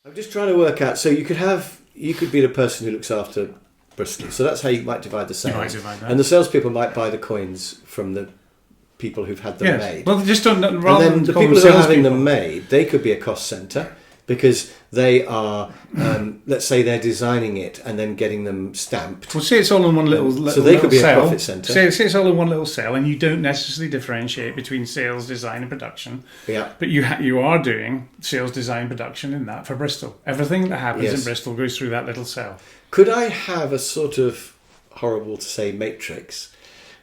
I'm just trying to work out. So you could be the person who looks after Bristol. So that's how you might divide the sales. You might divide that. And the salespeople might buy the coins from the people who've had them made. Well, they just don't. And then the people who are having them made, they could be a cost centre because they are, let's say they're designing it and then getting them stamped. Well, say it's all in one little so they could be cell. a profit centre. Say it's all in one little cell, and you don't necessarily differentiate between sales, design, and production. Yeah. But you are doing sales, design, production in that for Bristol. Everything that happens in Bristol goes through that little cell. Could I have a sort of, horrible to say, matrix?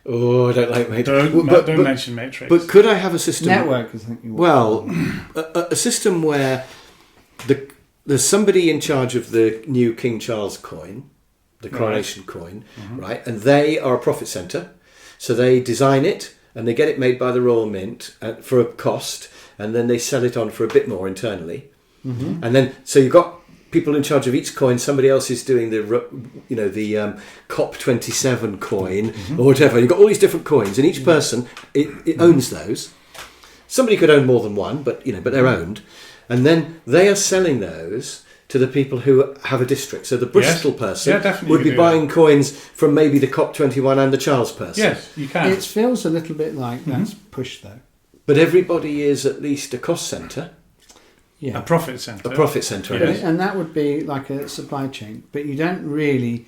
Oh, I don't like matrix. Don't mention matrix. But could I have a system? Network, I think you want. Well, a system where there's somebody in charge of the new King Charles coin, the coronation coin, right? And they are a profit centre. So they design it and they get it made by the Royal Mint for a cost, and then they sell it on for a bit more internally. Mm-hmm. And then, so you've got people in charge of each coin. Somebody else is doing the COP27 coin or whatever. You've got all these different coins, and each person it owns those. Somebody could own more than one, but they're owned, and then they are selling those to the people who have a district. So the Bristol person would be buying coins from maybe the COP21 and the Charles person. Yes, you can. It feels a little bit like that's push though. But everybody is at least a cost centre. Yeah. A profit centre. A profit centre, Yes. And that would be like a supply chain, but you don't really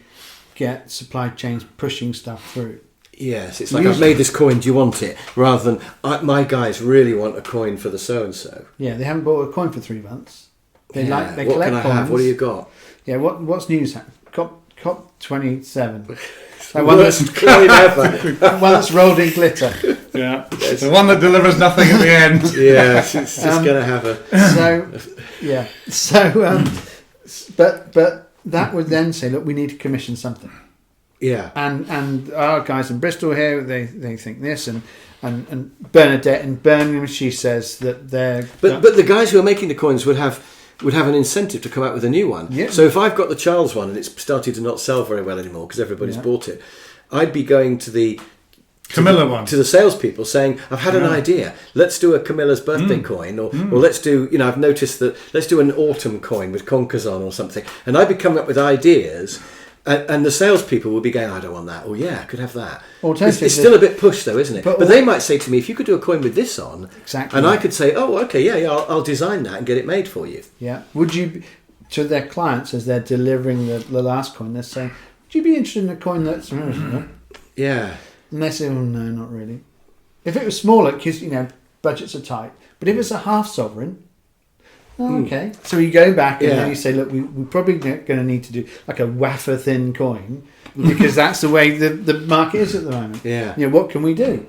get supply chains pushing stuff through. Yes, it's like, I've made this coin, do you want it? Rather than, my guys really want a coin for the so-and-so. Yeah, they haven't bought a coin for 3 months. They what collect can I coins. have? What do you got? Yeah, what's news? COP27. The worst coin ever. One that's rolled in glitter. Yeah, the one that delivers nothing at the end. Yeah, it's just going to have but that would then say, look, we need to commission something. Yeah. And our guys in Bristol here, they think this, and Bernadette in Birmingham, she says that they're... But the guys who are making the coins would have an incentive to come out with a new one. Yeah. So if I've got the Charles one and it's started to not sell very well anymore because everybody's bought it, I'd be going to the Camilla one. To the salespeople saying, I've had an idea. Let's do a Camilla's birthday coin, or let's do, I've noticed that, let's do an autumn coin with conkers on or something. And I'd be coming up with ideas, and the salespeople would be going, I don't want that. Or, I could have that. It's still a bit push, though, isn't it? But they might say to me, if you could do a coin with this on, exactly, and I could say, oh, okay, I'll design that and get it made for you. Yeah. Would you, to their clients, as they're delivering the last coin, they're saying, would you be interested in a coin that's... Yeah. And they say, oh, no, not really. If it was smaller, because, budgets are tight. But if it's a half sovereign, okay. So you go back and then you say, look, we're probably going to need to do like a wafer thin coin because that's the way the market is at the moment. Yeah. What can we do?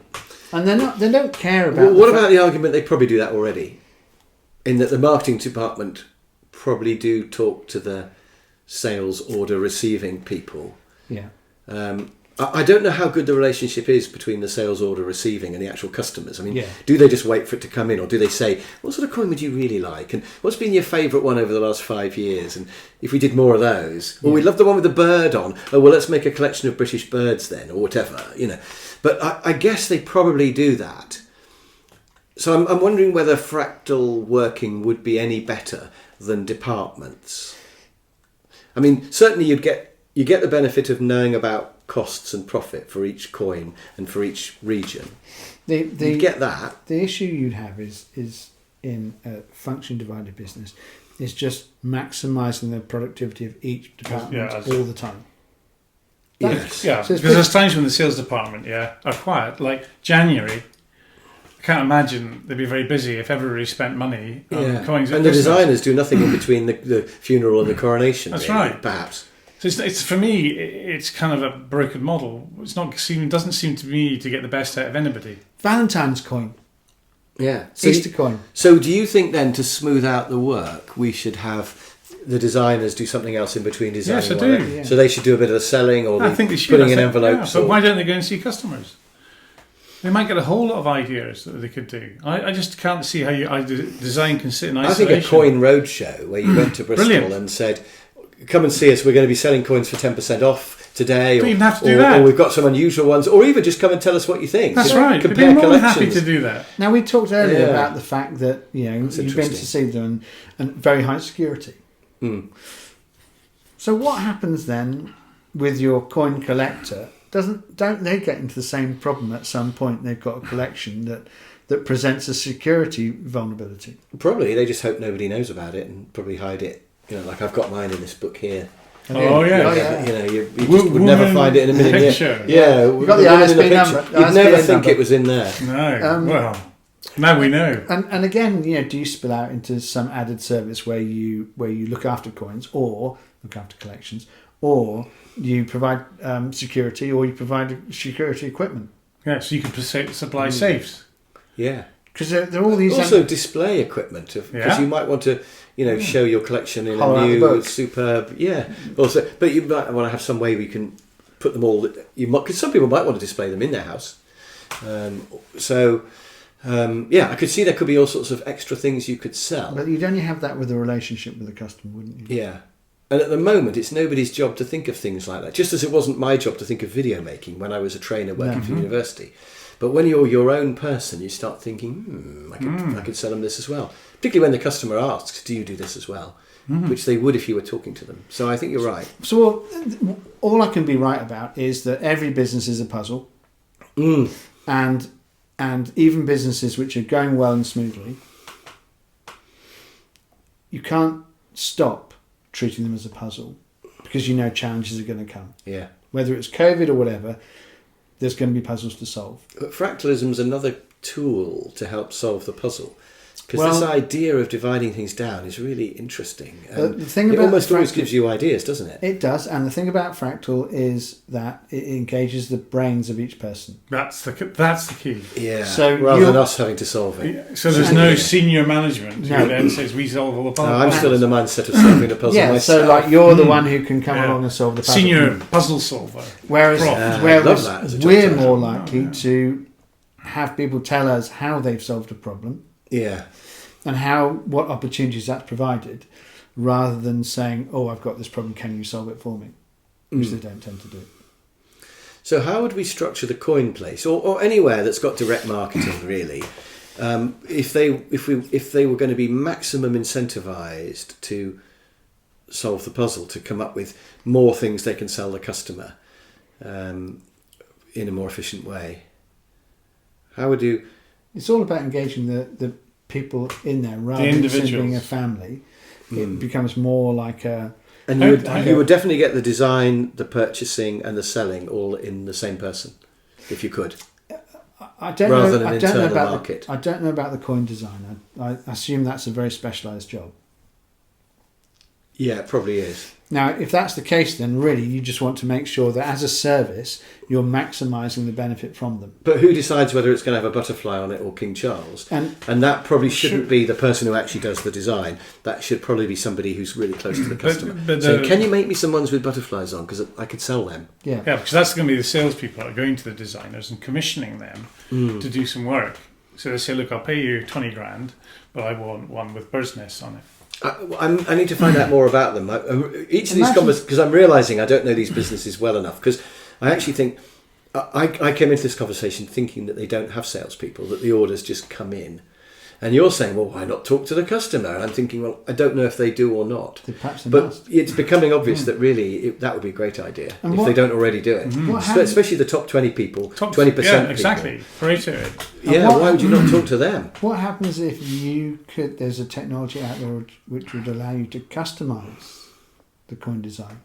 And they don't care about... Well, what about the argument they probably do that already? In that the marketing department probably do talk to the sales order receiving people. Yeah. I don't know how good the relationship is between the sales order receiving and the actual customers. I mean, do they just wait for it to come in, or do they say, what sort of coin would you really like? And what's been your favourite one over the last 5 years? And if we did more of those, we love the one with the bird on. Oh, well, let's make a collection of British birds then, or whatever, But I guess they probably do that. So I'm wondering whether fractal working would be any better than departments. I mean, certainly you get the benefit of knowing about costs and profit for each coin and for each region. You get that. The issue you'd have is in a function divided business is just maximising the productivity of each department all the time. Yes. Yeah, because there's times when the sales department are quiet. Like January, I can't imagine they'd be very busy if everybody spent money on coins. And the designers do nothing in between the funeral and the coronation. That's really, right. Perhaps. So it's for me, it's kind of a broken model. Doesn't seem to me to get the best out of anybody. Valentine's coin. Yeah. Easter coin. So do you think then, to smooth out the work, we should have the designers do something else in between designing? Yes, I do. Yeah. So they should do a bit of the selling, or I think they should, putting in envelopes. But why don't they go and see customers? They might get a whole lot of ideas that they could do. I just can't see how design can sit in isolation. I think a coin roadshow where you went to Bristol and said, come and see us, we're going to be selling coins for 10% off today. Don't even have to do that. Or we've got some unusual ones. Or even just come and tell us what you think. That's right. Compare They'd be more than collections. happy to do that. Now, we talked earlier about the fact that, you've been to see them and very high security. So what happens then with your coin collector? Don't they get into the same problem at some point? They've got a collection that presents a security vulnerability. Probably they just hope nobody knows about it and probably hide it. You know, like I've got mine in this book here. Oh yeah. You know, you just would never find it in a million years. Yeah, you've got the ISBN number. You'd never think it was in there. No. Well, now we know. And again, you know, do you spill out into some added service where you look after coins or look after collections, or you provide security, or you provide security equipment? Yeah, so you can supply safes. Yeah. Because there are all these... Also display equipment, because you might want to, you know, show your collection in a new, superb... Yeah. Also, but you might want to have some way where you can put them all... Because some people might want to display them in their house. I could see there could be all sorts of extra things you could sell. But you'd only have that with a relationship with the customer, wouldn't you? Yeah. And at the moment, it's nobody's job to think of things like that. Just as it wasn't my job to think of video making when I was a trainer working for university. But when you're your own person, you start thinking, I could sell them this as well. Particularly when the customer asks, do you do this as well? Which they would if you were talking to them. So I think you're right. So all I can be right about is that every business is a puzzle. And even businesses which are going well and smoothly, you can't stop treating them as a puzzle because you know challenges are going to come. Yeah. Whether it's COVID or whatever, there's going to be puzzles to solve. But fractalism is another tool to help solve the puzzle. Because this idea of dividing things down is really interesting. The thing about it almost always gives you ideas, doesn't it? It does. And the thing about Fractal is that it engages the brains of each person. That's the key. Yeah. So rather than us having to solve it. Yeah. So there's no senior management who then says we solve all the puzzles. No, I'm still in the mindset of solving the puzzle myself. So like you're the one who can come along and solve the puzzle. Senior puzzle solver. Whereas we're more likely to have people tell us how they've solved a problem. Yeah. And what opportunities that's provided, rather than saying, "Oh, I've got this problem. Can you solve it for me?" Which they don't tend to do. So, how would we structure the coin place, or anywhere that's got direct marketing, really, if they were going to be maximum incentivized to solve the puzzle, to come up with more things they can sell the customer in a more efficient way? How would you? It's all about engaging the people in there rather than simply being a family. It becomes more like a... And you would definitely get the design, the purchasing and the selling all in the same person, if you could. I don't rather know, than an internal market. I don't know about the coin design. I assume that's a very specialised job. Yeah, it probably is. Now, if that's the case, then really you just want to make sure that as a service, you're maximising the benefit from them. But who decides whether it's going to have a butterfly on it or King Charles? And that probably shouldn't be the person who actually does the design. That should probably be somebody who's really close to the customer. So can you make me some ones with butterflies on? Because I could sell them. Yeah, because that's going to be the salespeople that are going to the designers and commissioning them to do some work. So they say, look, I'll pay you 20 grand, but I want one with bird's nests on it. I need to find out more about them. Each of these conversations, because I'm realising I don't know these businesses well enough, because I actually think I came into this conversation thinking that they don't have salespeople, that the orders just come in. And you're saying, well, why not talk to the customer? And I'm thinking, well, I don't know if they do or not. But it's becoming obvious that really that would be a great idea if they don't already do it. Especially the top 20 people, 20% yeah, exactly. People. Why would you not talk to them? What happens if there's a technology out there which would allow you to customise the coin design?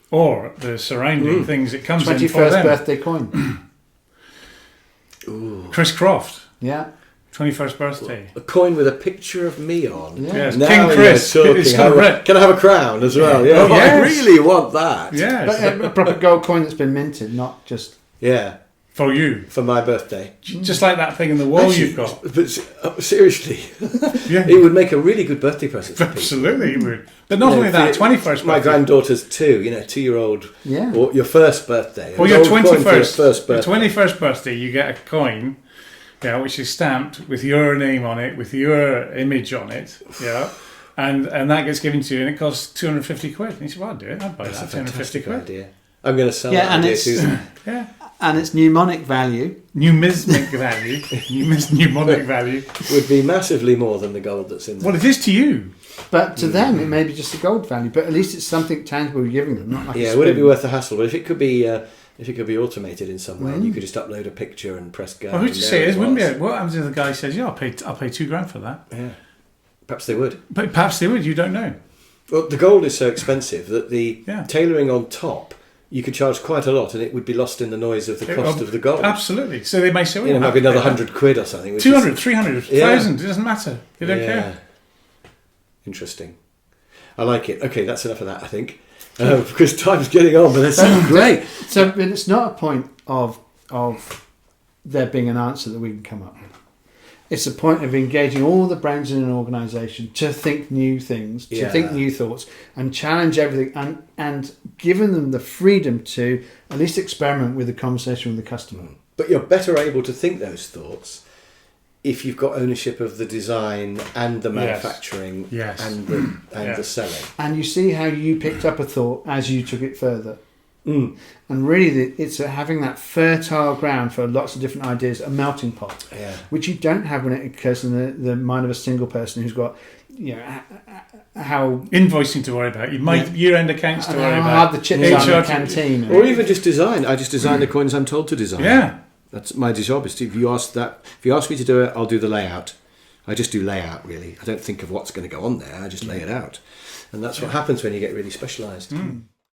Or the surrounding things it comes in for 21st birthday coin. Ooh. Chris Croft. Yeah. 21st birthday. A coin with a picture of me on. Yeah. Yes, now King Chris. Can I have a crown as well? Yeah. I really want that. Yes. But a proper gold coin that's been minted, not just... Yeah. For you. For my birthday. Just like that thing in the wall you've got. But seriously, it would make a really good birthday present. Absolutely, it would. But not only that, 21st birthday. My granddaughter's 2-year-old. Yeah. Or your first birthday. Or your 21st birthday. Your 21st birthday, you get a coin, which is stamped with your name on it, with your image on it, and that gets given to you, and it costs 250 quid. And you say, well, I'd do it. I'd buy that. 250 quid. Idea. I'm going to sell that idea to them. And its mnemonic value. Numismatic value. Mnemonic value. Would be massively more than the gold that's in there. Well, it is to you. But to them, it may be just a gold value. But at least it's something tangible you're giving them, not like Yeah, would it be worth the hassle? But if it could be automated in some way, and you could just upload a picture and press go. Well, who'd you say it is? Wouldn't it? What happens if the guy says, "Yeah, I'll pay $2,000 for that"? Yeah, perhaps they would. But perhaps they would. You don't know. Well, the gold is so expensive that the Yeah. tailoring on top, you could charge quite a lot, and it would be lost in the noise of the cost of the gold. Absolutely. So they may say, You know, maybe another £100 or something. 200, 300, 1,000. It doesn't matter. They don't care. Interesting. I like it. Okay, that's enough of that, I think. Because time's getting on, but that's so great. So, but it's not a point of there being an answer that we can come up with. It's a point of engaging all the brains in an organisation to think new things, to think new thoughts, and challenge everything, and giving them the freedom to at least experiment with the conversation with the customer. But you're better able to think those thoughts if you've got ownership of the design and the manufacturing and the selling. And you see how you picked up a thought as you took it further. Mm. And really, it's having that fertile ground for lots of different ideas, a melting pot, which you don't have when it occurs in the mind of a single person who's got, how invoicing to worry about. You might year-end accounts to worry about. Have the chips on the canteen, or even just design. I just design the coins I'm told to design. Yeah, that's my job. Is if you ask me to do it, I'll do the layout. I just do layout, really. I don't think of what's going to go on there. I just lay it out, and that's what happens when you get really specialised. Mm.